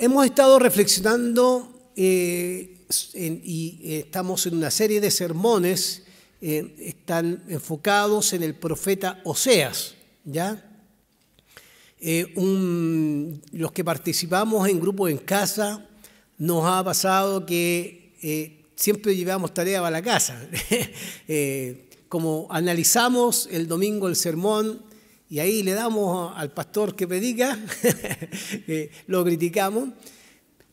Hemos estado reflexionando y estamos en una serie de sermones, están enfocados en el profeta Oseas, ¿ya? Los que participamos en grupos en casa, nos ha pasado que siempre llevamos tarea para la casa. Como analizamos el domingo el sermón y ahí le damos al pastor que predica, lo criticamos.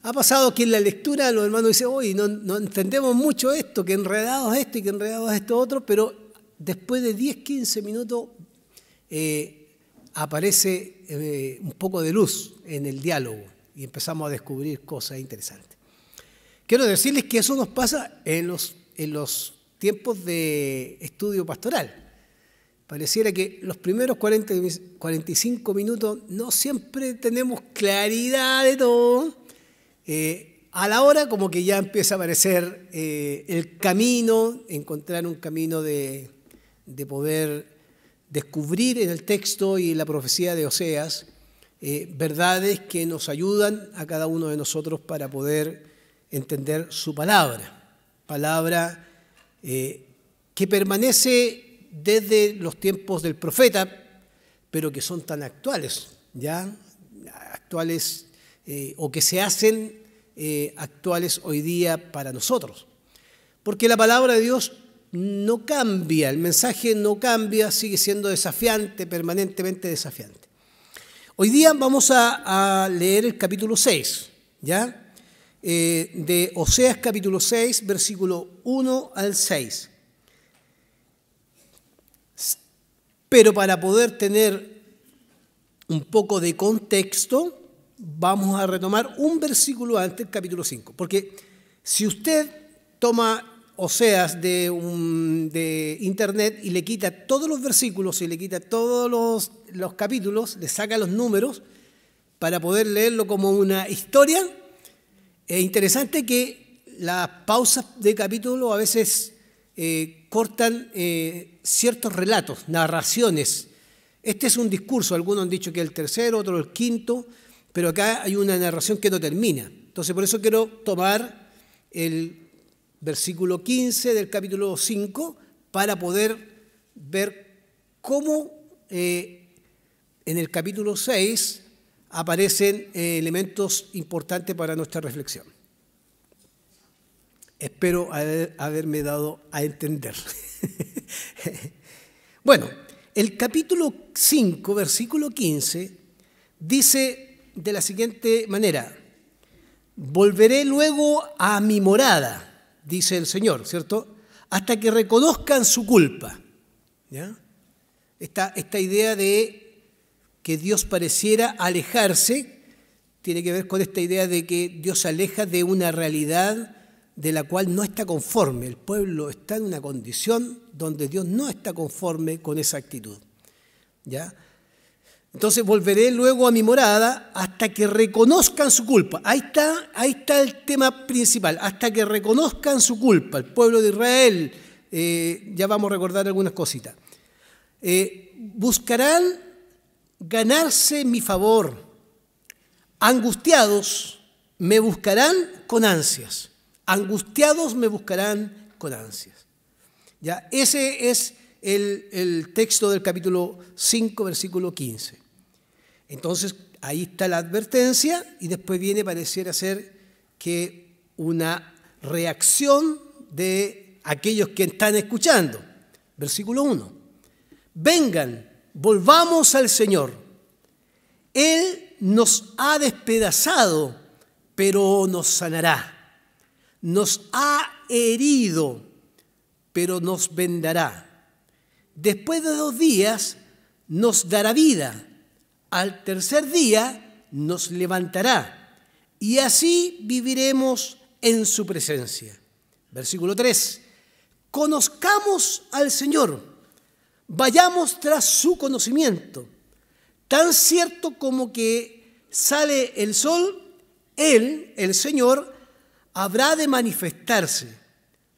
Ha pasado que en la lectura los hermanos dicen, oye, no entendemos mucho esto, que enredado es esto y que enredado es esto otro, pero después de 10, 15 minutos aparece un poco de luz en el diálogo y empezamos a descubrir cosas interesantes. Quiero decirles que eso nos pasa en los tiempos de estudio pastoral. Pareciera que los primeros 45 minutos no siempre tenemos claridad de todo. A la hora como que ya empieza a aparecer el camino, encontrar un camino de poder descubrir en el texto y en la profecía de Oseas verdades que nos ayudan a cada uno de nosotros para poder entender su palabra. Palabra que permanece desde los tiempos del profeta, pero que son tan actuales, ¿ya? Actuales o que se hacen actuales hoy día para nosotros. Porque la palabra de Dios no cambia, el mensaje no cambia, sigue siendo desafiante, permanentemente desafiante. Hoy día vamos a leer el capítulo 6, ¿ya? De Oseas capítulo 6, versículo 1 al 6. Pero para poder tener un poco de contexto, vamos a retomar un versículo antes, el capítulo 5. Porque si usted toma Oseas de internet y le quita todos los versículos y le quita todos los capítulos, le saca los números para poder leerlo como una historia, es interesante que las pausas de capítulo a veces cortan ciertos relatos, narraciones. Este es un discurso, algunos han dicho que es el tercero, otros el quinto, pero acá hay una narración que no termina. Entonces por eso quiero tomar el versículo 15 del capítulo 5 para poder ver cómo en el capítulo 6 aparecen elementos importantes para nuestra reflexión. Espero haberme dado a entender. Bueno, el capítulo 5, versículo 15, dice de la siguiente manera: volveré luego a mi morada, dice el Señor, ¿cierto? Hasta que reconozcan su culpa. ¿Ya? Esta idea de que Dios pareciera alejarse tiene que ver con esta idea de que Dios se aleja de una realidad de la cual no está conforme. El pueblo está en una condición donde Dios no está conforme con esa actitud. ¿Ya? Entonces volveré luego a mi morada hasta que reconozcan su culpa. Ahí está el tema principal, hasta que reconozcan su culpa. El pueblo de Israel, ya vamos a recordar algunas cositas. Buscarán ganarse mi favor. Angustiados me buscarán con ansias. Angustiados me buscarán con ansias. ¿Ya? Ese es el texto del capítulo 5, versículo 15. Entonces, ahí está la advertencia y después viene, pareciera ser, que una reacción de aquellos que están escuchando. Versículo 1. Vengan, volvamos al Señor. Él nos ha despedazado, pero nos sanará. Nos ha herido, pero nos vendará. Después de 2 días nos dará vida. Al tercer día nos levantará. Y así viviremos en su presencia. Versículo 3. Conozcamos al Señor. Vayamos tras su conocimiento. Tan cierto como que sale el sol, Él, el Señor, habrá de manifestarse.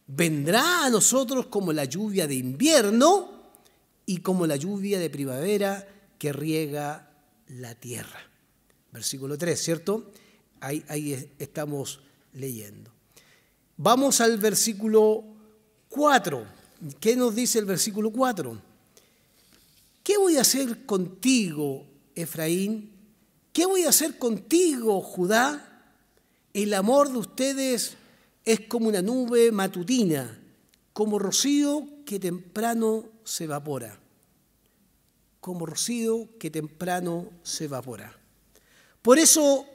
Vendrá a nosotros como la lluvia de invierno y como la lluvia de primavera que riega la tierra. Versículo 3, ¿cierto? Ahí estamos leyendo. Vamos al versículo 4. ¿Qué nos dice el versículo 4? ¿Qué voy a hacer contigo, Efraín? ¿Qué voy a hacer contigo, Judá? El amor de ustedes es como una nube matutina, como rocío que temprano se evapora. Como rocío que temprano se evapora. Por eso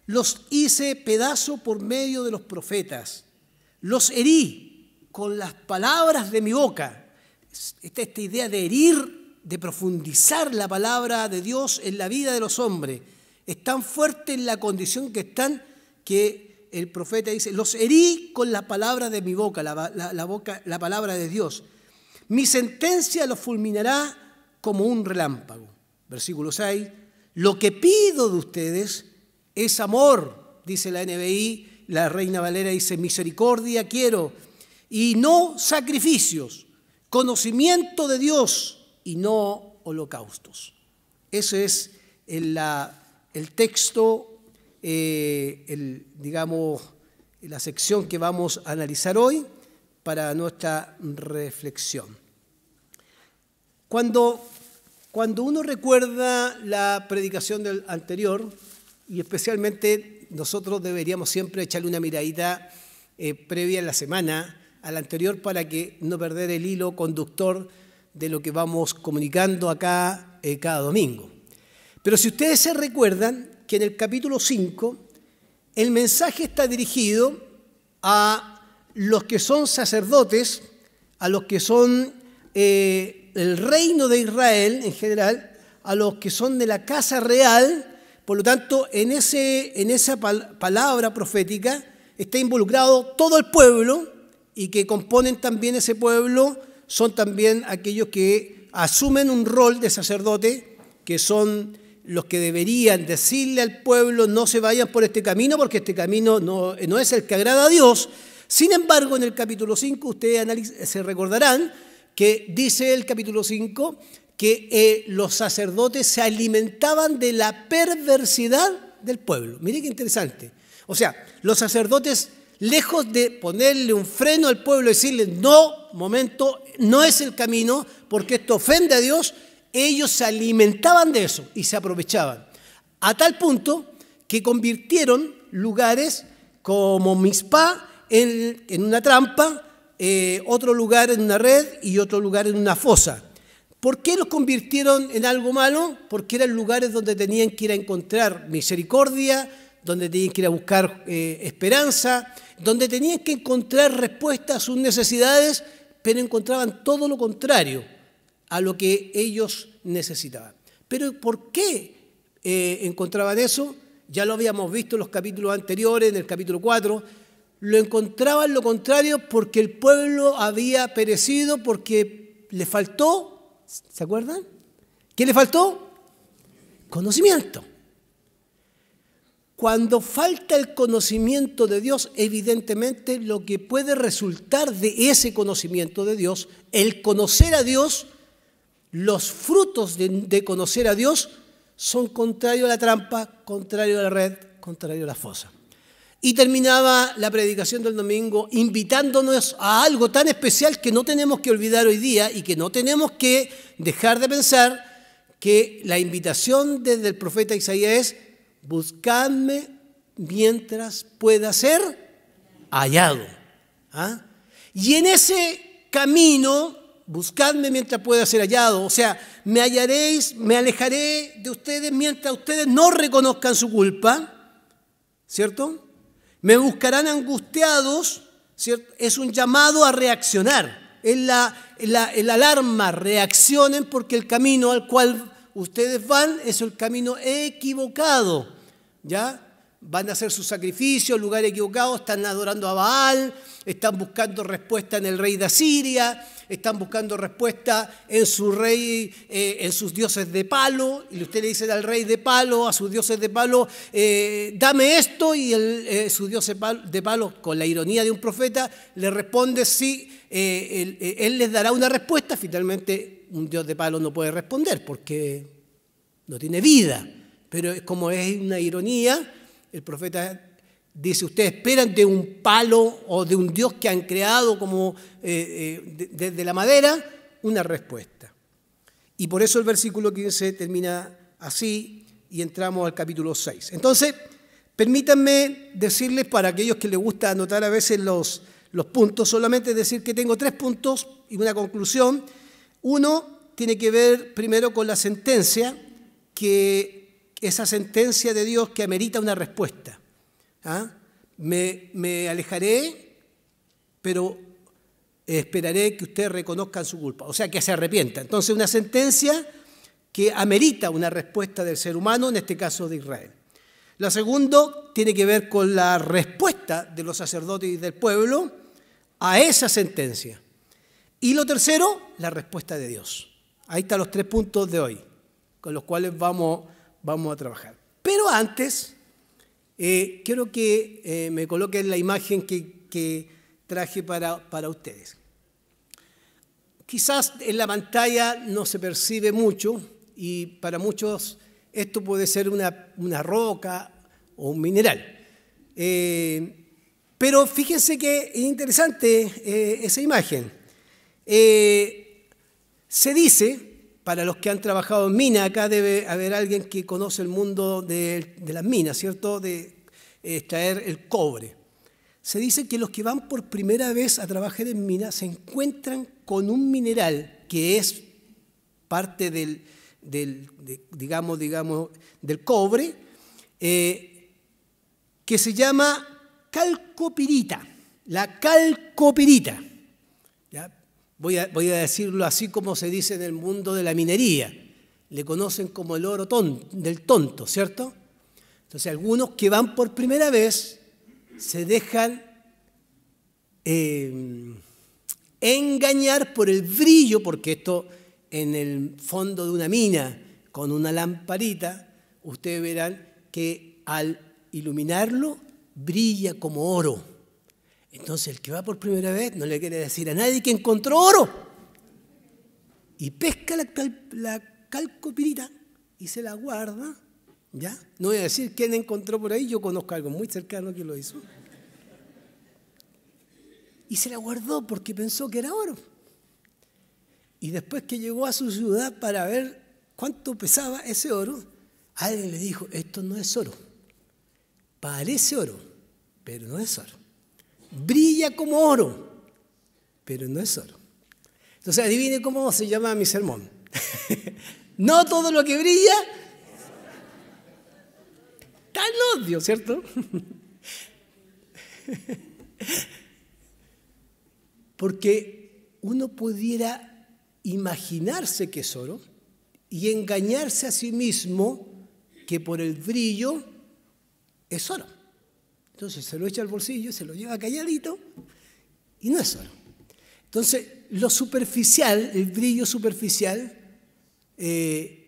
los hice pedazo por medio de los profetas. Los herí con las palabras de mi boca. Esta idea de herir, de profundizar la palabra de Dios en la vida de los hombres, es tan fuerte en la condición que están que el profeta dice, los herí con la palabra de mi boca, la palabra de Dios. Mi sentencia los fulminará como un relámpago. Versículo 6. Lo que pido de ustedes es amor, dice la NBI, la Reina Valera dice misericordia quiero, y no sacrificios, conocimiento de Dios y no holocaustos. Ese es el texto, digamos, la sección que vamos a analizar hoy para nuestra reflexión. Cuando uno recuerda la predicación del anterior, y especialmente nosotros deberíamos siempre echarle una miradita previa en la semana a la anterior para que no perder el hilo conductor de lo que vamos comunicando acá cada domingo. Pero si ustedes se recuerdan que en el capítulo 5 el mensaje está dirigido a los que son sacerdotes, a los que son el reino de Israel en general, a los que son de la casa real. Por lo tanto, en esa palabra profética está involucrado todo el pueblo, y que componen también ese pueblo son también aquellos que asumen un rol de sacerdote, que son los que deberían decirle al pueblo no se vayan por este camino porque este camino no es el que agrada a Dios. Sin embargo, en el capítulo 5 ustedes se recordarán que dice el capítulo 5 que los sacerdotes se alimentaban de la perversidad del pueblo. Mire qué interesante. O sea, los sacerdotes, lejos de ponerle un freno al pueblo y decirle, no, momento, no es el camino porque esto ofende a Dios, ellos se alimentaban de eso y se aprovechaban. A tal punto que convirtieron lugares como Mizpá en una trampa, otro lugar en una red y otro lugar en una fosa. ¿Por qué los convirtieron en algo malo? Porque eran lugares donde tenían que ir a encontrar misericordia, donde tenían que ir a buscar esperanza, donde tenían que encontrar respuesta a sus necesidades, pero encontraban todo lo contrario a lo que ellos necesitaban. Pero ¿por qué encontraban eso? Ya lo habíamos visto en los capítulos anteriores, en el capítulo 4, lo encontraban lo contrario porque el pueblo había perecido, porque le faltó, ¿se acuerdan? ¿Qué le faltó? Conocimiento. Cuando falta el conocimiento de Dios, evidentemente lo que puede resultar de ese conocimiento de Dios, el conocer a Dios, los frutos de conocer a Dios son contrarios a la trampa, contrarios a la red, contrarios a la fosa. Y terminaba la predicación del domingo invitándonos a algo tan especial que no tenemos que olvidar hoy día y que no tenemos que dejar de pensar, que la invitación desde el profeta Isaías es: buscadme mientras pueda ser hallado. ¿Ah? Y en ese camino, buscadme mientras pueda ser hallado, o sea, me hallaréis, me alejaré de ustedes mientras ustedes no reconozcan su culpa, ¿cierto? Me buscarán angustiados, ¿cierto? Es un llamado a reaccionar, es la alarma, reaccionen porque el camino al cual ustedes van es el camino equivocado, ¿ya? Van a hacer sus sacrificios en lugar equivocado, están adorando a Baal, están buscando respuesta en el rey de Asiria, están buscando respuesta en su rey, en sus dioses de palo, y usted le dice al rey de palo, a sus dioses de palo, dame esto, y su dios de palo, con la ironía de un profeta, le responde sí, él les dará una respuesta. Finalmente un dios de palo no puede responder porque no tiene vida, pero como es una ironía, El profeta dice, ustedes esperan de un palo o de un Dios que han creado como desde la madera una respuesta. Y por eso el versículo 15 termina así y entramos al capítulo 6. Entonces, permítanme decirles, para aquellos que les gusta anotar a veces los puntos, solamente decir que tengo 3 puntos y una conclusión. Uno tiene que ver primero con la sentencia, que esa sentencia de Dios que amerita una respuesta. Me alejaré, pero esperaré que ustedes reconozcan su culpa, o sea, que se arrepientan. Entonces, una sentencia que amerita una respuesta del ser humano, en este caso de Israel. La segunda tiene que ver con la respuesta de los sacerdotes y del pueblo a esa sentencia. Y lo tercero, la respuesta de Dios. Ahí están los 3 puntos de hoy, con los cuales vamos a trabajar. Pero antes, quiero que me coloquen la imagen que traje para ustedes. Quizás en la pantalla no se percibe mucho y para muchos esto puede ser una roca o un mineral. Pero fíjense que es interesante esa imagen. Se dice, para los que han trabajado en mina, acá debe haber alguien que conoce el mundo de las minas, ¿cierto? De extraer el cobre. Se dice que los que van por primera vez a trabajar en minas se encuentran con un mineral que es parte del cobre, que se llama calcopirita, la calcopirita. ¿Ya? Voy a decirlo así como se dice en el mundo de la minería. Le conocen como el oro del tonto, ¿cierto? Entonces, algunos que van por primera vez se dejan engañar por el brillo, porque esto en el fondo de una mina, con una lamparita, ustedes verán que al iluminarlo brilla como oro. Entonces el que va por primera vez no le quiere decir a nadie que encontró oro. Y pesca la calcopirita y se la guarda. ¿Ya? No voy a decir quién encontró por ahí, yo conozco a algo muy cercano que lo hizo. Y se la guardó porque pensó que era oro. Y después que llegó a su ciudad para ver cuánto pesaba ese oro, alguien le dijo, esto no es oro. Parece oro, pero no es oro. Brilla como oro, pero no es oro. Entonces adivine cómo se llama mi sermón. No todo lo que brilla, tan obvio, ¿cierto? Porque uno pudiera imaginarse que es oro y engañarse a sí mismo que por el brillo es oro. Entonces se lo echa al bolsillo, se lo lleva calladito y no es oro. Entonces lo superficial, el brillo superficial,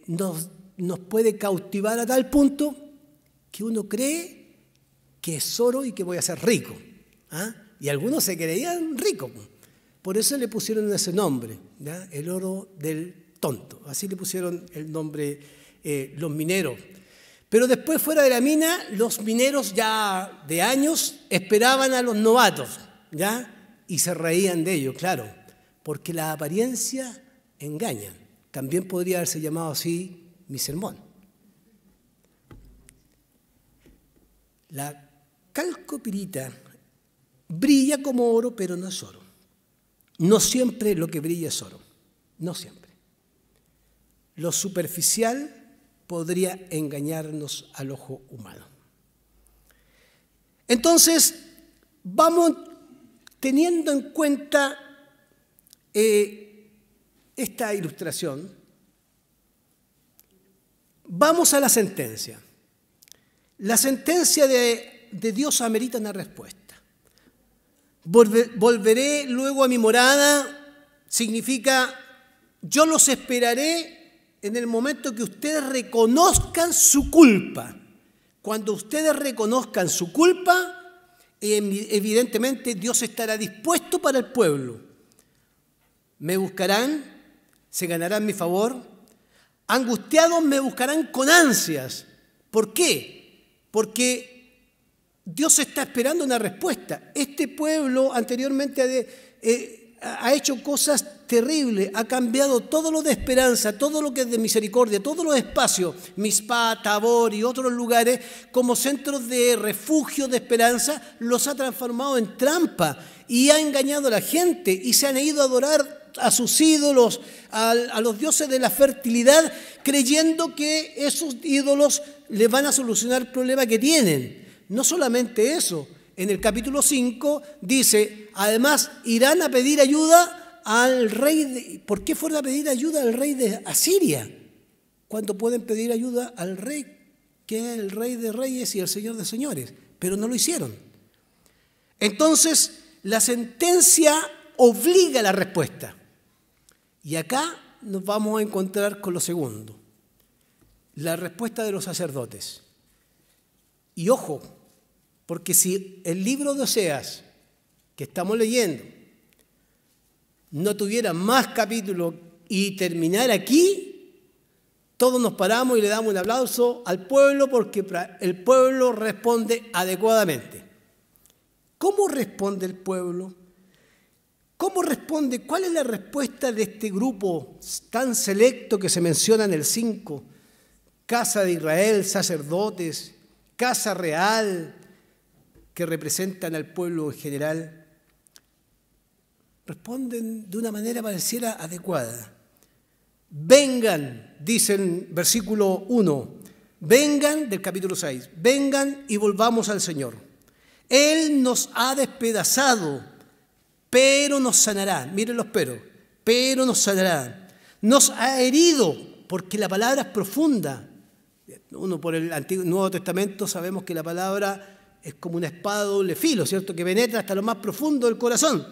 nos puede cautivar a tal punto que uno cree que es oro y que voy a ser rico. Y algunos se creían ricos. Por eso le pusieron ese nombre, ¿ya? El oro del tonto. Así le pusieron el nombre los mineros. Pero después, fuera de la mina, los mineros ya de años esperaban a los novatos, ¿ya? Y se reían de ellos, claro, porque la apariencia engaña. También podría haberse llamado así mi sermón. La calcopirita brilla como oro, pero no es oro. No siempre lo que brilla es oro, no siempre. Lo superficial podría engañarnos al ojo humano. Entonces, vamos teniendo en cuenta esta ilustración, vamos a la sentencia. La sentencia de Dios amerita una respuesta. Volveré luego a mi morada significa yo los esperaré en el momento que ustedes reconozcan su culpa. Cuando ustedes reconozcan su culpa, evidentemente Dios estará dispuesto para el pueblo. Me buscarán, se ganarán mi favor. Angustiados me buscarán con ansias. ¿Por qué? Porque Dios está esperando una respuesta. Este pueblo anteriormente ha hecho cosas terribles, ha cambiado todo lo de esperanza, todo lo que es de misericordia, todos los espacios, Mizpá, Tabor y otros lugares, como centros de refugio de esperanza, los ha transformado en trampa y ha engañado a la gente y se han ido a adorar a sus ídolos, a los dioses de la fertilidad, creyendo que esos ídolos les van a solucionar el problema que tienen. No solamente eso, en el capítulo 5 dice, además irán a pedir ayuda al rey. ¿Por qué fueron a pedir ayuda al rey de Asiria? Cuando pueden pedir ayuda al rey, que es el rey de reyes y el señor de señores, pero no lo hicieron. Entonces, la sentencia obliga a la respuesta. Y acá nos vamos a encontrar con lo segundo, la respuesta de los sacerdotes. Y ojo, porque si el libro de Oseas, que estamos leyendo, no tuviera más capítulos y terminara aquí, todos nos paramos y le damos un aplauso al pueblo porque el pueblo responde adecuadamente. ¿Cómo responde el pueblo? ¿Cómo responde? ¿Cuál es la respuesta de este grupo tan selecto que se menciona en el 5? Casa de Israel, sacerdotes, casa real, que representan al pueblo en general. Responden de una manera pareciera adecuada. Vengan, dice en versículo 1, vengan del capítulo 6, vengan y volvamos al Señor. Él nos ha despedazado, pero nos sanará. Miren los pero nos sanará. Nos ha herido, porque la palabra es profunda. Uno por el Nuevo Testamento sabemos que la palabra es como una espada de doble filo, ¿cierto? Que penetra hasta lo más profundo del corazón.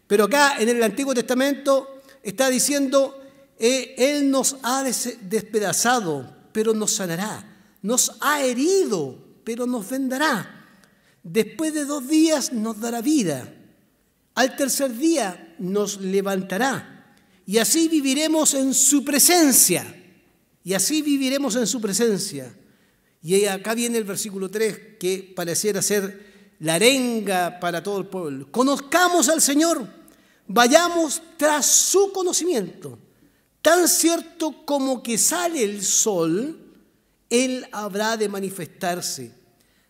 Pero acá en el Antiguo Testamento está diciendo, Él nos ha despedazado, pero nos sanará. Nos ha herido, pero nos vendará. Después de 2 días nos dará vida. Al tercer día nos levantará. Y así viviremos en su presencia. Y así viviremos en su presencia. Y acá viene el versículo 3, que pareciera ser la arenga para todo el pueblo. Conozcamos al Señor, vayamos tras su conocimiento. Tan cierto como que sale el sol, Él habrá de manifestarse.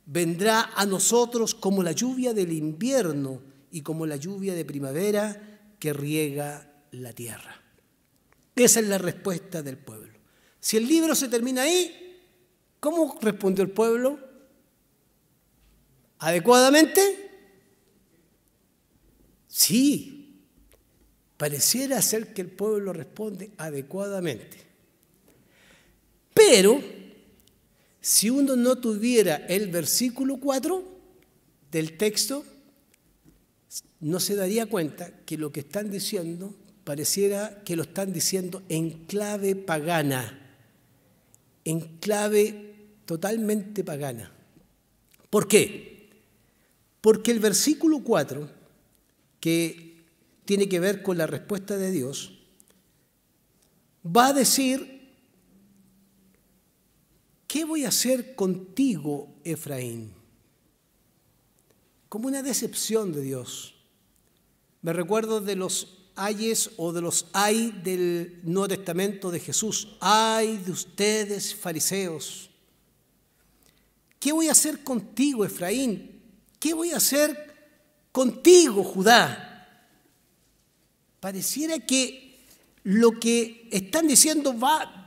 Vendrá a nosotros como la lluvia del invierno y como la lluvia de primavera que riega la tierra. Esa es la respuesta del pueblo. Si el libro se termina ahí, ¿cómo respondió el pueblo? ¿Adecuadamente? Sí, pareciera ser que el pueblo responde adecuadamente. Pero, si uno no tuviera el versículo 4 del texto, no se daría cuenta que lo que están diciendo pareciera que lo están diciendo en clave pagana, en clave totalmente pagana. ¿Por qué? Porque el versículo 4, que tiene que ver con la respuesta de Dios, va a decir, ¿qué voy a hacer contigo, Efraín? Como una decepción de Dios. Me recuerdo de los ayes o de los ay del Nuevo Testamento de Jesús. Ay de ustedes, fariseos. ¿Qué voy a hacer contigo, Efraín? ¿Qué voy a hacer contigo, Judá? Pareciera que lo que están diciendo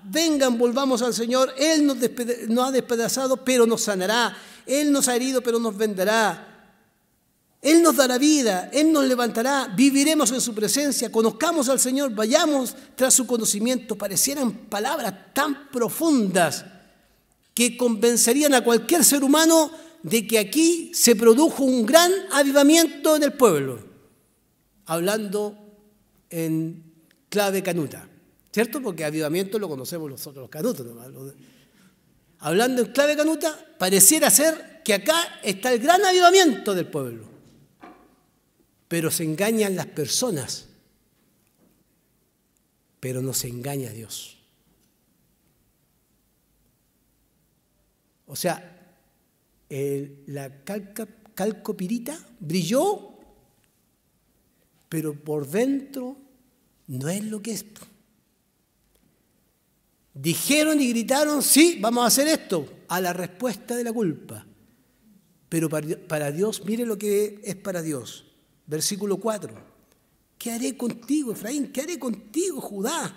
vengan, volvamos al Señor. Él nos ha despedazado, pero nos sanará. Él nos ha herido, pero nos vendará. Él nos dará vida, Él nos levantará, viviremos en su presencia, conozcamos al Señor, vayamos tras su conocimiento. Parecieran palabras tan profundas que convencerían a cualquier ser humano de que aquí se produjo un gran avivamiento en el pueblo, hablando en clave canuta, ¿cierto? Porque avivamiento lo conocemos nosotros los canutos, ¿no? Hablando en clave canuta, pareciera ser que acá está el gran avivamiento del pueblo. Pero se engañan las personas, pero no se engaña a Dios. O sea, la calcopirita brilló, pero por dentro no es lo que es. Dijeron y gritaron, sí, vamos a hacer esto, a la respuesta de la culpa. Pero para Dios, mire lo que es para Dios. Versículo 4. ¿Qué haré contigo, Efraín? ¿Qué haré contigo, Judá?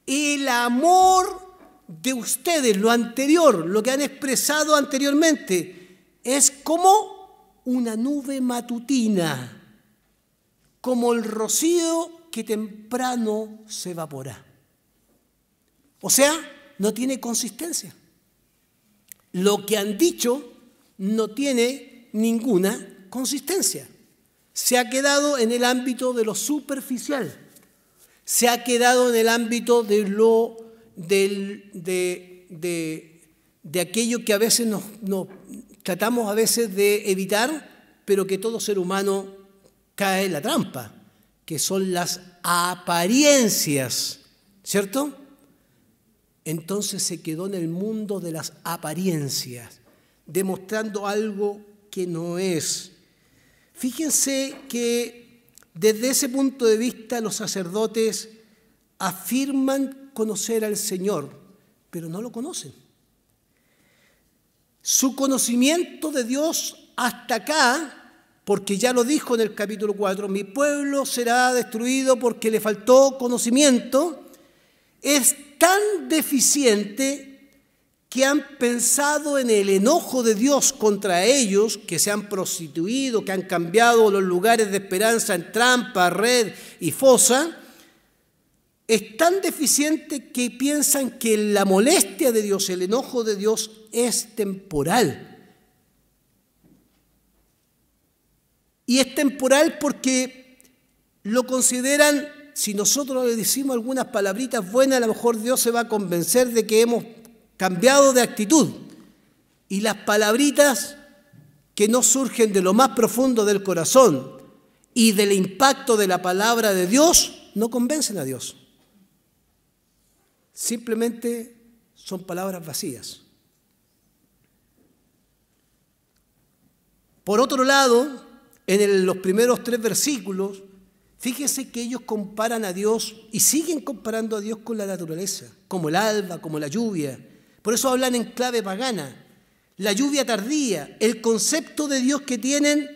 El amor de ustedes, lo anterior, lo que han expresado anteriormente, es como una nube matutina, como el rocío que temprano se evapora. O sea, no tiene consistencia. Lo que han dicho no tiene ninguna consistencia. Se ha quedado en el ámbito de lo superficial. Se ha quedado en el ámbito de aquello que a veces nos tratamos a veces de evitar, pero que todo ser humano cae en la trampa, que son las apariencias, ¿cierto? Entonces se quedó en el mundo de las apariencias, demostrando algo que no es. Fíjense que desde ese punto de vista los sacerdotes afirman conocer al Señor, pero no lo conocen. Su conocimiento de Dios hasta acá, porque ya lo dijo en el capítulo 4, mi pueblo será destruido porque le faltó conocimiento, es tan deficiente que han pensado en el enojo de Dios contra ellos, que se han prostituido, que han cambiado los lugares de esperanza en trampa, red y fosa. Es tan deficiente que piensan que la molestia de Dios, el enojo de Dios es temporal. Y es temporal porque lo consideran, si nosotros le decimos algunas palabritas buenas, a lo mejor Dios se va a convencer de que hemos cambiado de actitud. Y las palabritas que no surgen de lo más profundo del corazón y del impacto de la palabra de Dios no convencen a Dios. Simplemente son palabras vacías. Por otro lado, en los primeros 3 versículos, fíjense que ellos comparan a Dios y siguen comparando a Dios con la naturaleza, como el alba, como la lluvia. Por eso hablan en clave pagana. La lluvia tardía, el concepto de Dios que tienen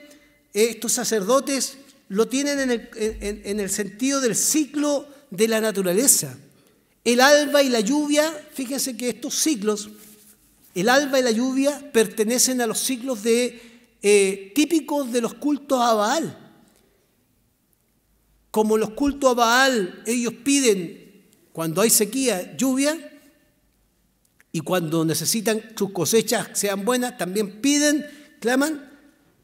estos sacerdotes, lo tienen en el sentido del ciclo de la naturaleza. El alba y la lluvia, fíjense que estos ciclos, el alba y la lluvia pertenecen a los ciclos típicos de los cultos a Baal. Como los cultos a Baal, ellos piden, cuando hay sequía, lluvia, y cuando necesitan sus cosechas sean buenas, también piden, claman.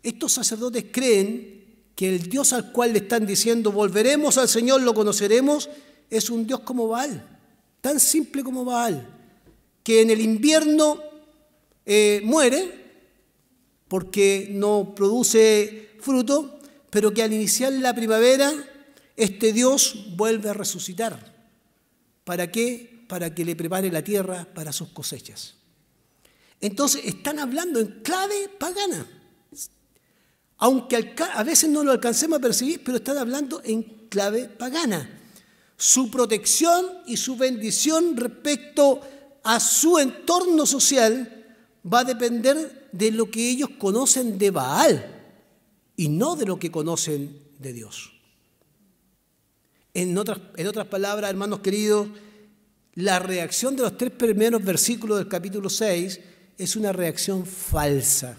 Estos sacerdotes creen que el Dios al cual le están diciendo, volveremos al Señor, lo conoceremos, es un Dios como Baal, tan simple como Baal, que en el invierno muere porque no produce fruto, pero que al iniciar la primavera, este Dios vuelve a resucitar. ¿Para qué? Para que le prepare la tierra para sus cosechas. Entonces están hablando en clave pagana, aunque a veces no lo alcancemos a percibir, pero están hablando en clave pagana. Su protección y su bendición respecto a su entorno social va a depender de lo que ellos conocen de Baal y no de lo que conocen de Dios. En otras palabras, hermanos queridos, la reacción de los 3 primeros versículos del capítulo 6 es una reacción falsa,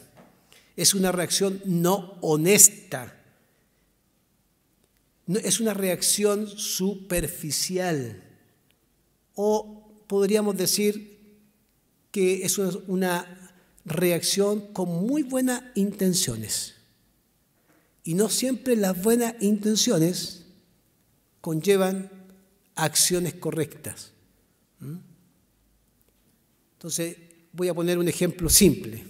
es una reacción no honesta, es una reacción superficial, o podríamos decir que es una reacción con muy buenas intenciones. Y no siempre las buenas intenciones conllevan acciones correctas. Entonces, voy a poner un ejemplo simple.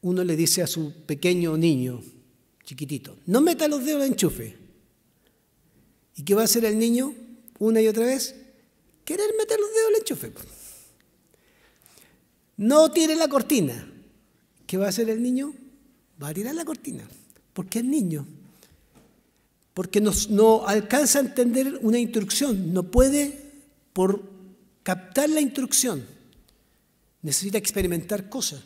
Uno le dice a su pequeño niño, chiquitito, no meta los dedos en el enchufe. ¿Y qué va a hacer el niño una y otra vez? Querer meter los dedos en el enchufe. no tire la cortina. ¿Qué va a hacer el niño? Va a tirar la cortina, porque es niño. Porque no alcanza a entender una instrucción, no puede por captar la instrucción. Necesita experimentar cosas.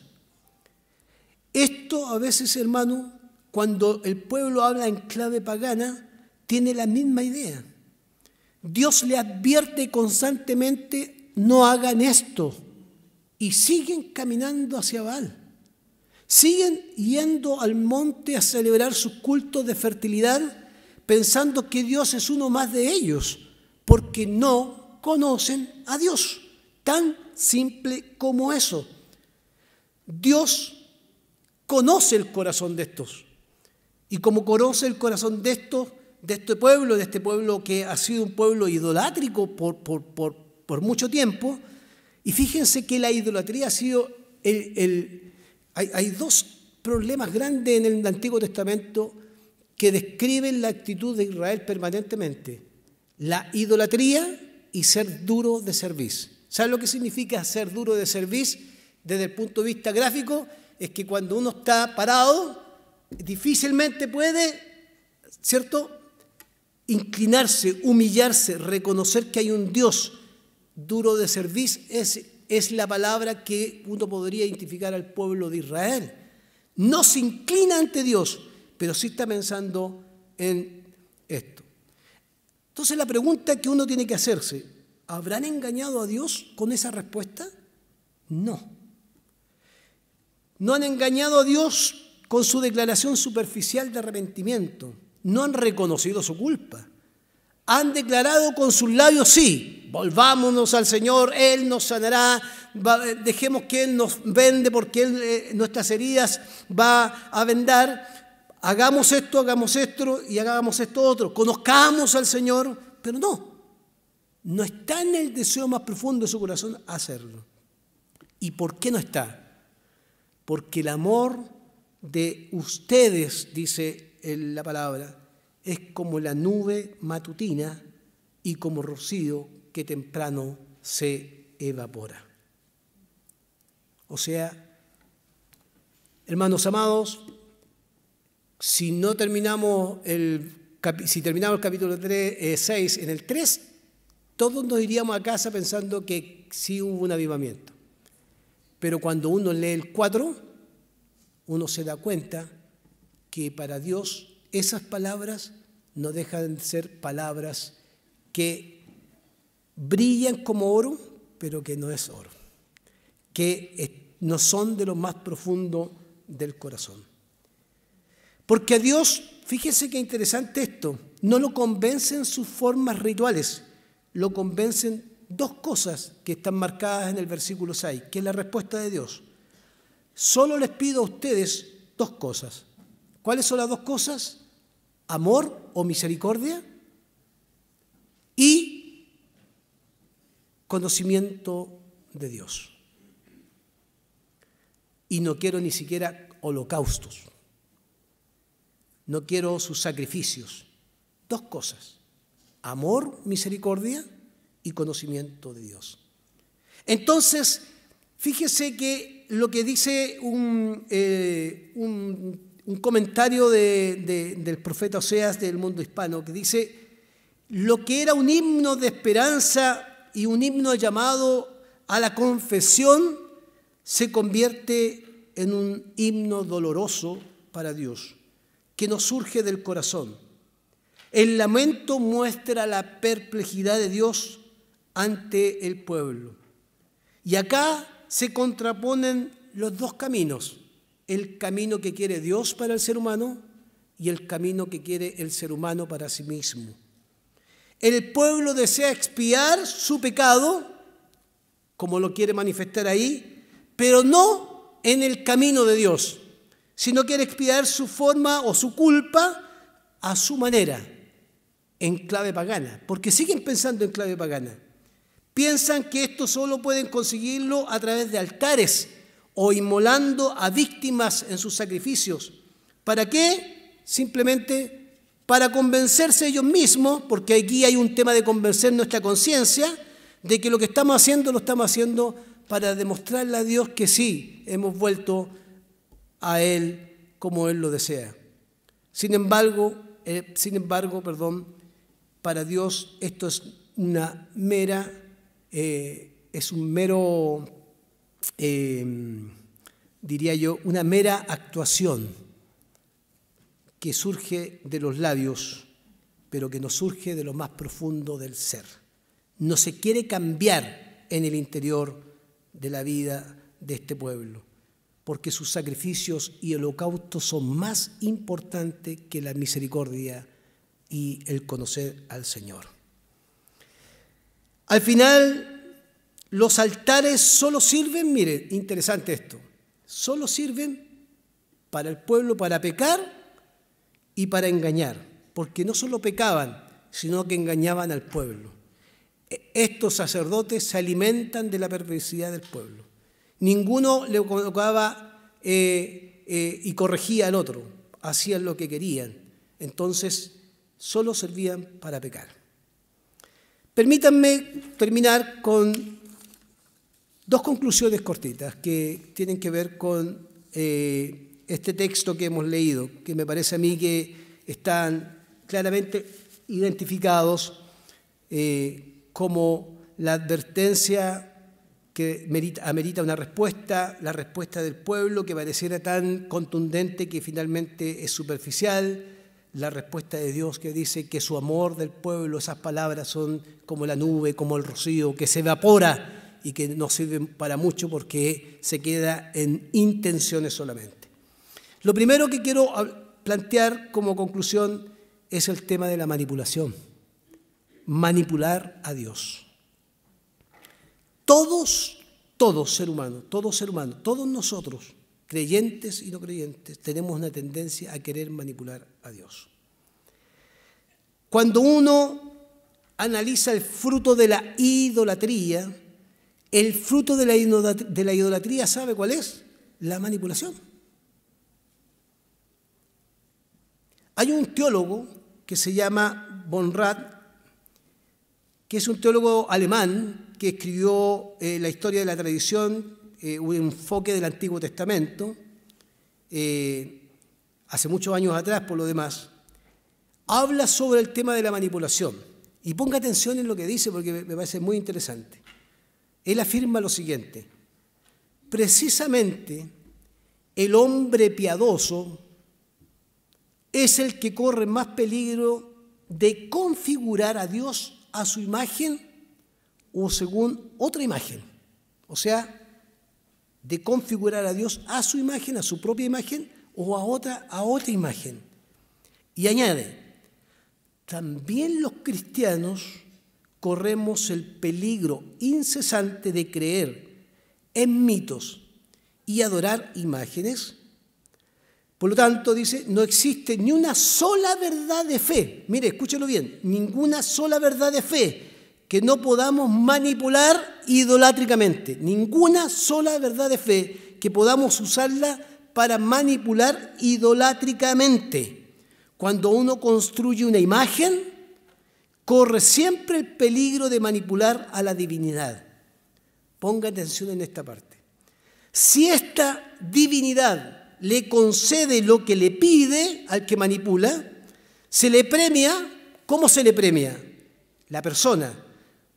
Esto a veces, hermano, cuando el pueblo habla en clave pagana, tiene la misma idea. Dios le advierte constantemente, no hagan esto, y siguen caminando hacia Baal. Siguen yendo al monte a celebrar sus cultos de fertilidad, pensando que Dios es uno más de ellos, porque no conocen a Dios. Tan simple como eso. Dios conoce el corazón de estos. Y como conoce el corazón de este pueblo que ha sido un pueblo idolátrico por mucho tiempo, y fíjense que la idolatría ha sido hay dos problemas grandes en el Antiguo Testamento que describen la actitud de Israel permanentemente: la idolatría y ser duro de cerviz. ¿Saben lo que significa ser duro de cerviz? Desde el punto de vista gráfico, es que cuando uno está parado, difícilmente puede, ¿cierto?, inclinarse, humillarse, reconocer que hay un Dios. Duro de cerviz es la palabra que uno podría identificar al pueblo de Israel. No se inclina ante Dios, pero sí está pensando en esto. Entonces la pregunta que uno tiene que hacerse: ¿habrán engañado a Dios con esa respuesta? No. No han engañado a Dios con su declaración superficial de arrepentimiento. No han reconocido su culpa. Han declarado con sus labios: sí, volvámonos al Señor, Él nos sanará, dejemos que Él nos vende porque Él nuestras heridas va a vendar. Hagamos esto y hagamos esto otro. Conozcamos al Señor, pero no está en el deseo más profundo de su corazón hacerlo. ¿Y por qué no está? Porque el amor de ustedes, dice la palabra, es como la nube matutina y como rocío que temprano se evapora. O sea, hermanos amados, si terminamos el capítulo 6 en el 3, todos nos iríamos a casa pensando que sí hubo un avivamiento. Pero cuando uno lee el 4, uno se da cuenta que para Dios esas palabras no dejan de ser palabras que brillan como oro, pero que no es oro, que no son de lo más profundo del corazón. Porque a Dios, fíjese qué interesante esto, no lo convencen sus formas rituales, lo convencen dos cosas que están marcadas en el versículo 6, que es la respuesta de Dios. Solo les pido a ustedes dos cosas. ¿Cuáles son las dos cosas? Amor o misericordia y conocimiento de Dios. Y no quiero ni siquiera holocaustos. No quiero sus sacrificios. Dos cosas: amor, misericordia y conocimiento de Dios. Entonces, fíjese que lo que dice un comentario del profeta Oseas del mundo hispano, que dice: lo que era un himno de esperanza y un himno llamado a la confesión se convierte en un himno doloroso para Dios, que nos surge del corazón. El lamento muestra la perplejidad de Dios ante el pueblo. Y acá se contraponen los dos caminos: el camino que quiere Dios para el ser humano y el camino que quiere el ser humano para sí mismo. El pueblo desea expiar su pecado, como lo quiere manifestar ahí, pero no en el camino de Dios, sino quiere expiar su forma o su culpa a su manera, en clave pagana, porque siguen pensando en clave pagana. Piensan que esto solo pueden conseguirlo a través de altares o inmolando a víctimas en sus sacrificios. ¿Para qué? Simplemente para convencerse ellos mismos, porque aquí hay un tema de convencer nuestra conciencia de que lo que estamos haciendo lo estamos haciendo para demostrarle a Dios que sí, hemos vuelto a Él como Él lo desea. Sin embargo, para Dios esto es una mera, diría yo, una mera actuación que surge de los labios, pero que no surge de lo más profundo del ser. No se quiere cambiar en el interior de la vida de este pueblo, porque sus sacrificios y holocaustos son más importantes que la misericordia y el conocer al Señor. Al final, los altares solo sirven, miren, interesante esto, solo sirven para el pueblo, para pecar y para engañar, porque no solo pecaban, sino que engañaban al pueblo. Estos sacerdotes se alimentan de la perversidad del pueblo. Ninguno le colocaba y corregía al otro, hacían lo que querían. Entonces, solo servían para pecar. Permítanme terminar con dos conclusiones cortitas que tienen que ver con este texto que hemos leído, que me parece a mí que están claramente identificados como la advertencia que amerita una respuesta, la respuesta del pueblo que pareciera tan contundente que finalmente es superficial, la respuesta de Dios que dice que su amor del pueblo, esas palabras son como la nube, como el rocío, que se evapora y que no sirven para mucho porque se queda en intenciones solamente. Lo primero que quiero plantear como conclusión es el tema de la manipulación. Manipular a Dios. Todo ser humano, todos nosotros, creyentes y no creyentes, tenemos una tendencia a querer manipular a Dios. Cuando uno analiza el fruto de la idolatría, el fruto de la idolatría, ¿sabe cuál es? La manipulación. Hay un teólogo que se llama von Rad, que es un teólogo alemán que escribió la historia de la tradición, un enfoque del Antiguo Testamento, hace muchos años atrás por lo demás. Habla sobre el tema de la manipulación. Y ponga atención en lo que dice porque me parece muy interesante. Él afirma lo siguiente: precisamente el hombre piadoso es el que corre más peligro de configurar a Dios a su imagen o según otra imagen. O sea, de configurar a Dios a su imagen, a su propia imagen o a otra imagen. Y añade, también los cristianos corremos el peligro incesante de creer en mitos y adorar imágenes. Por lo tanto, dice, no existe ni una sola verdad de fe. Mire, escúchelo bien, ninguna sola verdad de fe que no podamos manipular idolátricamente. Ninguna sola verdad de fe que podamos usarla para manipular idolátricamente. Cuando uno construye una imagen, corre siempre el peligro de manipular a la divinidad. Ponga atención en esta parte. Si esta divinidad le concede lo que le pide al que manipula, se le premia. ¿Cómo se le premia? La persona,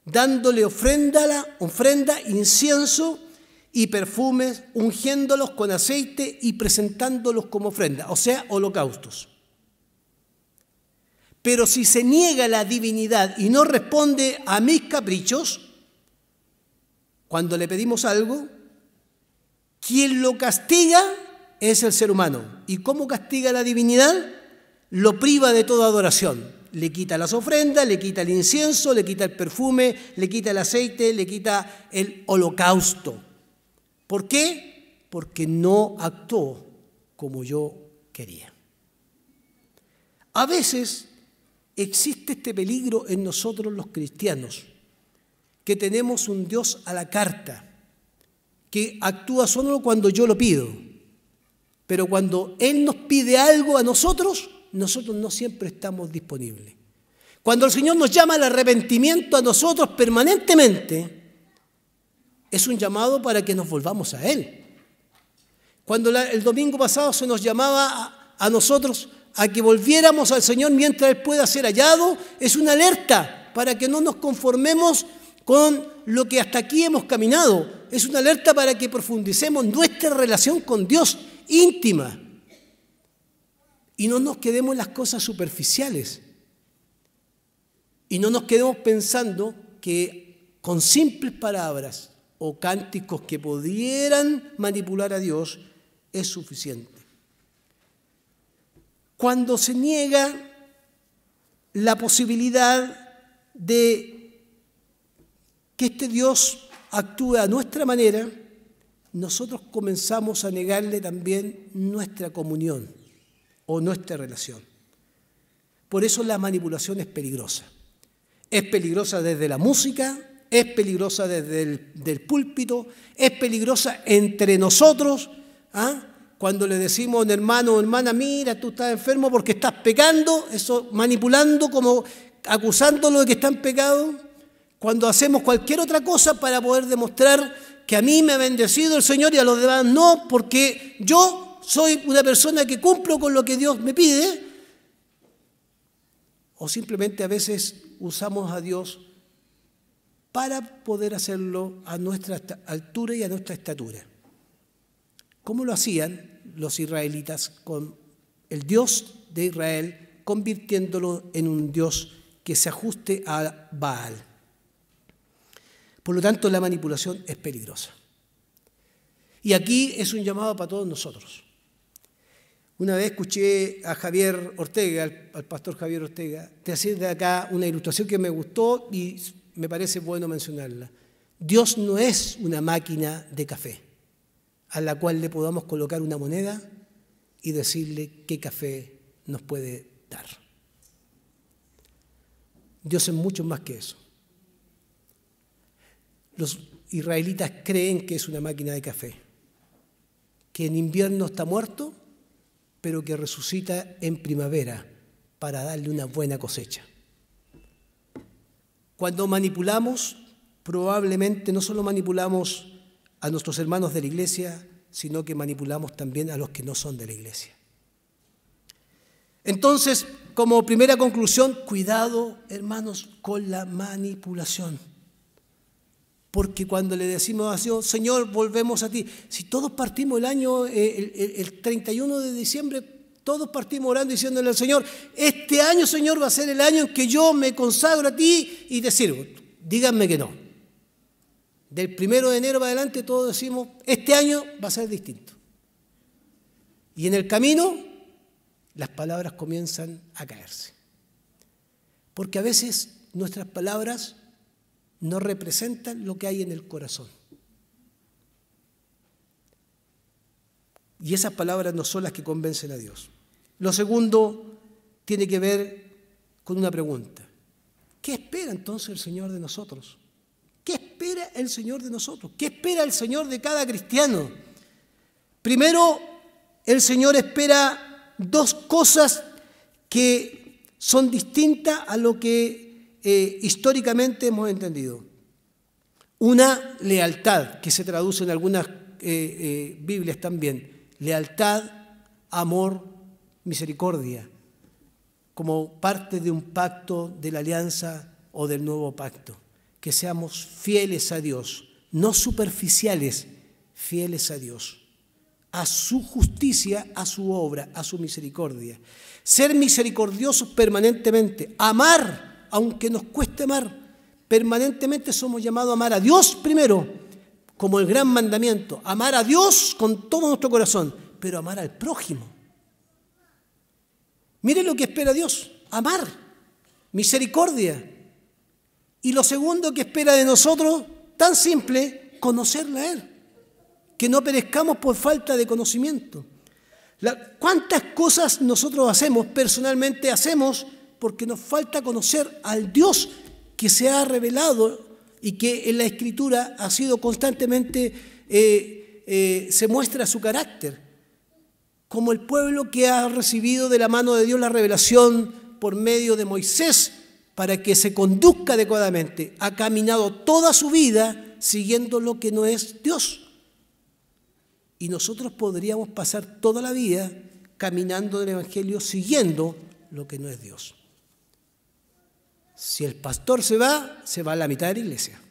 dándole ofrenda, incienso y perfumes, ungiéndolos con aceite y presentándolos como ofrenda, o sea, holocaustos. Pero si se niega la divinidad y no responde a mis caprichos, cuando le pedimos algo, quien lo castiga es el ser humano. ¿Y cómo castiga la divinidad? Lo priva de toda adoración. Le quita las ofrendas, le quita el incienso, le quita el perfume, le quita el aceite, le quita el holocausto. ¿Por qué? Porque no actuó como yo quería. A veces existe este peligro en nosotros los cristianos, que tenemos un Dios a la carta, que actúa solo cuando yo lo pido, pero cuando Él nos pide algo a nosotros no siempre estamos disponibles. Cuando el Señor nos llama al arrepentimiento a nosotros permanentemente, es un llamado para que nos volvamos a Él. Cuando el domingo pasado se nos llamaba a nosotros a que volviéramos al Señor mientras Él pueda ser hallado, es una alerta para que no nos conformemos con lo que hasta aquí hemos caminado. Es una alerta para que profundicemos nuestra relación con Dios íntima y no nos quedemos en las cosas superficiales y no nos quedemos pensando que con simples palabras o cánticos que pudieran manipular a Dios es suficiente. Cuando se niega la posibilidad de que este Dios actúe a nuestra manera, nosotros comenzamos a negarle también nuestra comunión o nuestra relación. Por eso la manipulación es peligrosa. Es peligrosa desde la música, es peligrosa desde el púlpito, es peligrosa entre nosotros, cuando le decimos a un hermano o hermana, mira, tú estás enfermo porque estás pecando, eso manipulando, como acusándolo de que está en pecado. Cuando hacemos cualquier otra cosa para poder demostrar que a mí me ha bendecido el Señor y a los demás no, porque yo soy una persona que cumplo con lo que Dios me pide, o simplemente a veces usamos a Dios para poder hacerlo a nuestra altura y a nuestra estatura. ¿Cómo lo hacían los israelitas con el Dios de Israel, convirtiéndolo en un Dios que se ajuste a Baal? Por lo tanto, la manipulación es peligrosa. Y aquí es un llamado para todos nosotros. Una vez escuché a Javier Ortega, al pastor Javier Ortega, decir de acá una ilustración que me gustó y me parece bueno mencionarla. Dios no es una máquina de café a la cual le podamos colocar una moneda y decirle qué café nos puede dar. Dios es mucho más que eso. Los israelitas creen que es una máquina de café, que en invierno está muerto, pero que resucita en primavera para darle una buena cosecha. Cuando manipulamos, probablemente no solo manipulamos a nuestros hermanos de la iglesia, sino que manipulamos también a los que no son de la iglesia. Entonces, como primera conclusión, cuidado, hermanos, con la manipulación. Porque cuando le decimos a Dios, Señor, volvemos a ti. Si todos partimos el año, el 31 de diciembre, todos partimos orando y diciéndole al Señor, este año, Señor, va a ser el año en que yo me consagro a ti y te sirvo. Díganme que no. Del 1 de enero para adelante todos decimos, este año va a ser distinto. Y en el camino, las palabras comienzan a caerse. Porque a veces nuestras palabras no representan lo que hay en el corazón. Y esas palabras no son las que convencen a Dios. Lo segundo tiene que ver con una pregunta. ¿Qué espera entonces el Señor de nosotros? ¿Qué espera el Señor de nosotros? ¿Qué espera el Señor de cada cristiano? Primero, el Señor espera dos cosas que son distintas a lo que históricamente hemos entendido. Una, lealtad, que se traduce en algunas Biblias también. Lealtad, amor, misericordia, como parte de un pacto de la alianza o del nuevo pacto. Que seamos fieles a Dios, no superficiales, fieles a Dios, a su justicia, a su obra, a su misericordia. Ser misericordiosos permanentemente, amar, aunque nos cueste amar, permanentemente somos llamados a amar a Dios primero, como el gran mandamiento, amar a Dios con todo nuestro corazón, pero amar al prójimo. Mire lo que espera Dios, amar, misericordia. Y lo segundo que espera de nosotros, tan simple, conocerle a Él. Que no perezcamos por falta de conocimiento. ¿Cuántas cosas nosotros hacemos, personalmente hacemos, porque nos falta conocer al Dios que se ha revelado y que en la Escritura ha sido constantemente, se muestra su carácter? Como el pueblo que ha recibido de la mano de Dios la revelación por medio de Moisés, para que se conduzca adecuadamente, ha caminado toda su vida siguiendo lo que no es Dios. Y nosotros podríamos pasar toda la vida caminando en el Evangelio siguiendo lo que no es Dios. Si el pastor se va a la mitad de la iglesia.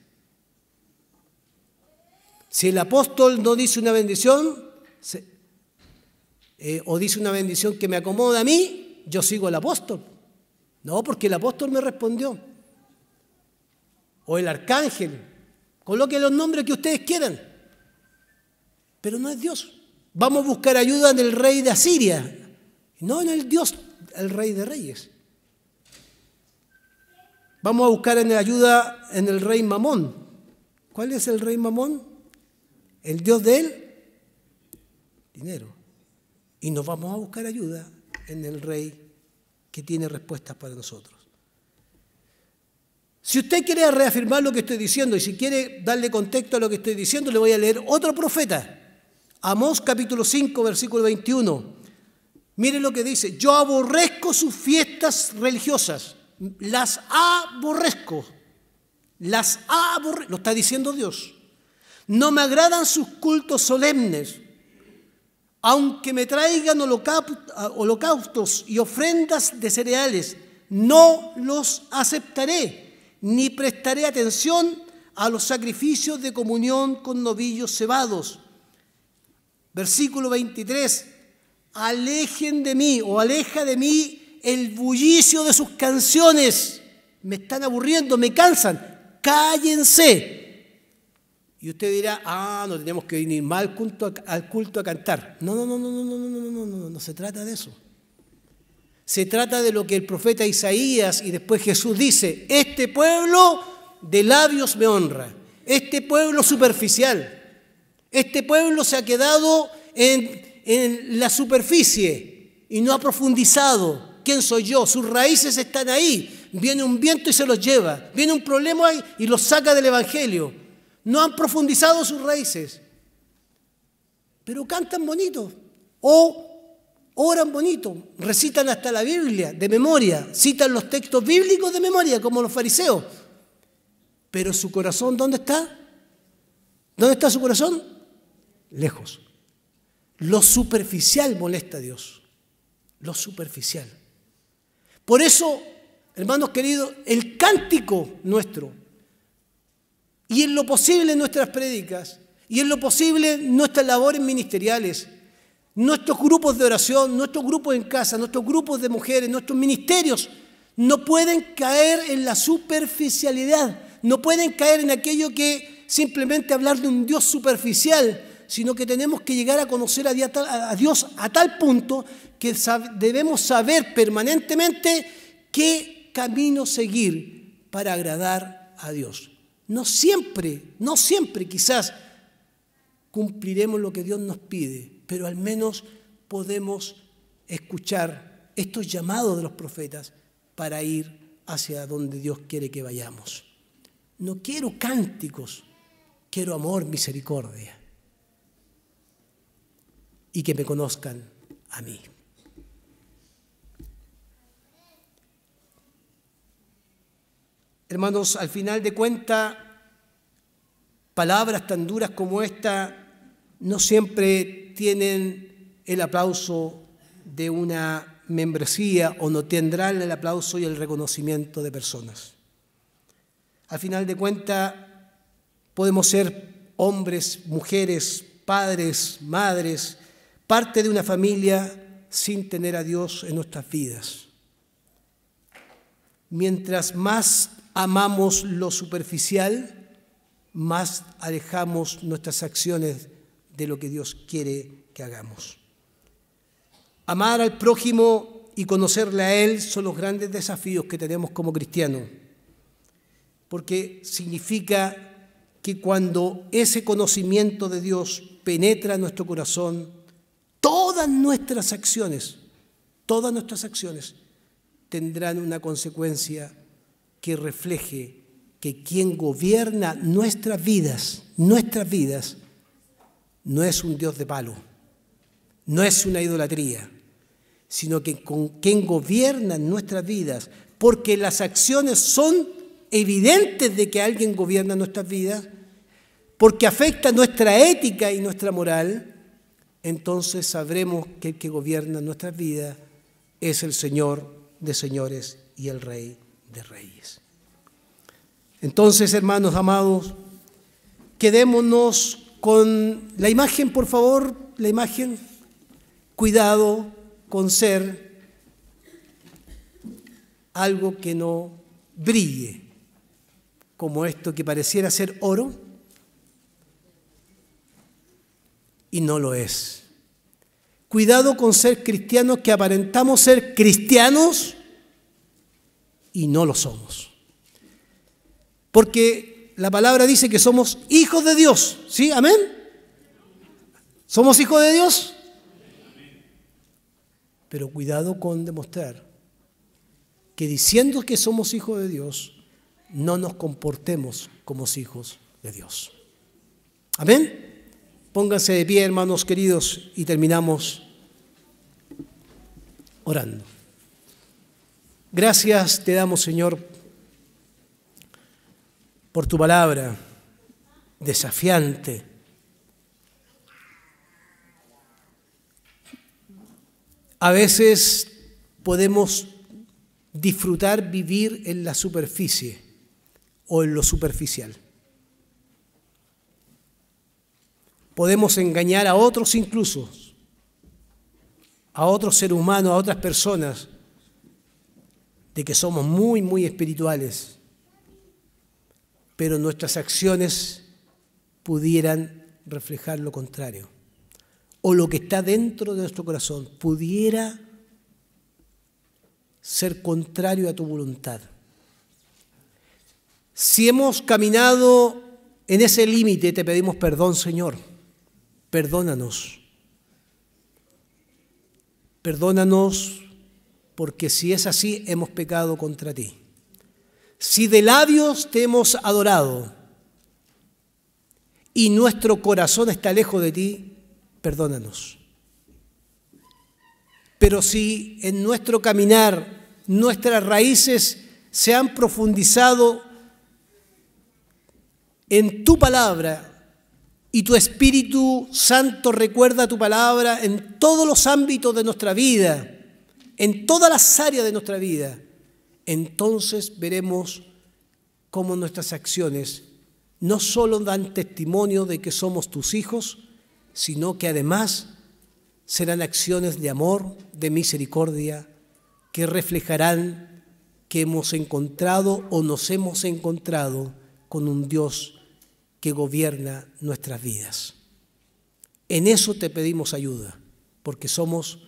Si el apóstol no dice una bendición, o dice una bendición que me acomoda a mí, yo sigo al apóstol. No, porque el apóstol me respondió. O el arcángel. Coloquen los nombres que ustedes quieran. Pero no es Dios. Vamos a buscar ayuda en el rey de Asiria. No en el Dios, el rey de reyes. Vamos a buscar ayuda en el rey Mamón. ¿Cuál es el rey Mamón? El Dios de él, dinero. Y nos vamos a buscar ayuda en el rey que tiene respuestas para nosotros. Si usted quiere reafirmar lo que estoy diciendo y si quiere darle contexto a lo que estoy diciendo, le voy a leer otro profeta. Amós capítulo 5, versículo 21. Mire lo que dice: yo aborrezco sus fiestas religiosas, las aborrezco, lo está diciendo Dios. No me agradan sus cultos solemnes, aunque me traigan holocaustos y ofrendas de cereales, no los aceptaré, ni prestaré atención a los sacrificios de comunión con novillos cebados. Versículo 23, alejen de mí o aleja de mí el bullicio de sus canciones. Me están aburriendo, me cansan, cállense. Y usted dirá, no tenemos que venir más al culto a cantar. No se trata de eso. Se trata de lo que el profeta Isaías y después Jesús dice: este pueblo de labios me honra, este pueblo superficial. Este pueblo se ha quedado en la superficie y no ha profundizado. ¿Quién soy yo? Sus raíces están ahí. Viene un viento y se los lleva. Viene un problema y los saca del Evangelio. No han profundizado sus raíces. Pero cantan bonito. O oran bonito. Recitan hasta la Biblia de memoria. Citan los textos bíblicos de memoria, como los fariseos. Pero su corazón, ¿dónde está? ¿Dónde está su corazón? Lejos. Lo superficial molesta a Dios. Lo superficial. Por eso, hermanos queridos, el cántico nuestro, y en lo posible en nuestras prédicas, y en lo posible en nuestras labores ministeriales, nuestros grupos de oración, nuestros grupos en casa, nuestros grupos de mujeres, nuestros ministerios, no pueden caer en la superficialidad, no pueden caer en aquello que simplemente hablar de un Dios superficial, sino que tenemos que llegar a conocer a Dios a tal punto que debemos saber permanentemente qué camino seguir para agradar a Dios. No siempre quizás cumpliremos lo que Dios nos pide, pero al menos podemos escuchar estos llamados de los profetas para ir hacia donde Dios quiere que vayamos. No quiero cánticos, quiero amor, misericordia. Y que me conozcan a mí. Hermanos, al final de cuentas, palabras tan duras como esta no siempre tienen el aplauso de una membresía o no tendrán el aplauso y el reconocimiento de personas. Al final de cuentas, podemos ser hombres, mujeres, padres, madres, parte de una familia sin tener a Dios en nuestras vidas. Mientras más amamos lo superficial, más alejamos nuestras acciones de lo que Dios quiere que hagamos. Amar al prójimo y conocerle a Él son los grandes desafíos que tenemos como cristianos, porque significa que cuando ese conocimiento de Dios penetra en nuestro corazón, todas nuestras acciones tendrán una consecuencia que refleje que quien gobierna nuestras vidas, no es un Dios de palo, no es una idolatría, sino que con quien gobierna nuestras vidas, porque las acciones son evidentes de que alguien gobierna nuestras vidas, porque afecta nuestra ética y nuestra moral, entonces sabremos que el que gobierna nuestras vidas es el Señor de señores y el Rey de reyes. Entonces, hermanos amados, quedémonos con la imagen, por favor, la imagen. Cuidado con ser algo que no brille, como esto que pareciera ser oro y no lo es. Cuidado con ser cristianos que aparentamos ser cristianos y no lo somos. Porque la palabra dice que somos hijos de Dios, ¿sí? ¿Amén? ¿Somos hijos de Dios? Pero cuidado con demostrar que diciendo que somos hijos de Dios, no nos comportemos como hijos de Dios. ¿Amén? Pónganse de pie, hermanos queridos, y terminamos orando. Gracias te damos, Señor, por tu palabra desafiante. A veces podemos disfrutar vivir en la superficie o en lo superficial. Podemos engañar a otros incluso, a otros seres humanos, a otras personas, de que somos muy, muy espirituales, pero nuestras acciones pudieran reflejar lo contrario, o lo que está dentro de nuestro corazón pudiera ser contrario a tu voluntad. Si hemos caminado en ese límite, te pedimos perdón, Señor. Perdónanos. Perdónanos, porque si es así, hemos pecado contra ti. Si de labios te hemos adorado y nuestro corazón está lejos de ti, perdónanos. Pero si en nuestro caminar nuestras raíces se han profundizado en tu palabra y tu Espíritu Santo recuerda tu palabra en todos los ámbitos de nuestra vida, en todas las áreas de nuestra vida, entonces veremos cómo nuestras acciones no solo dan testimonio de que somos tus hijos, sino que además serán acciones de amor, de misericordia, que reflejarán que hemos encontrado o nos hemos encontrado con un Dios que gobierna nuestras vidas. En eso te pedimos ayuda, porque somos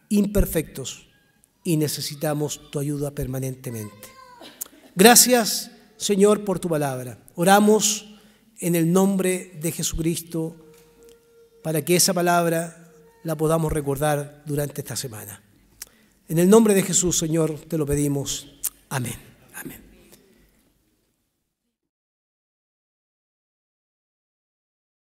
imperfectos y necesitamos tu ayuda permanentemente. Gracias, Señor, por tu palabra. Oramos en el nombre de Jesucristo para que esa palabra la podamos recordar durante esta semana. En el nombre de Jesús, Señor, te lo pedimos. Amén.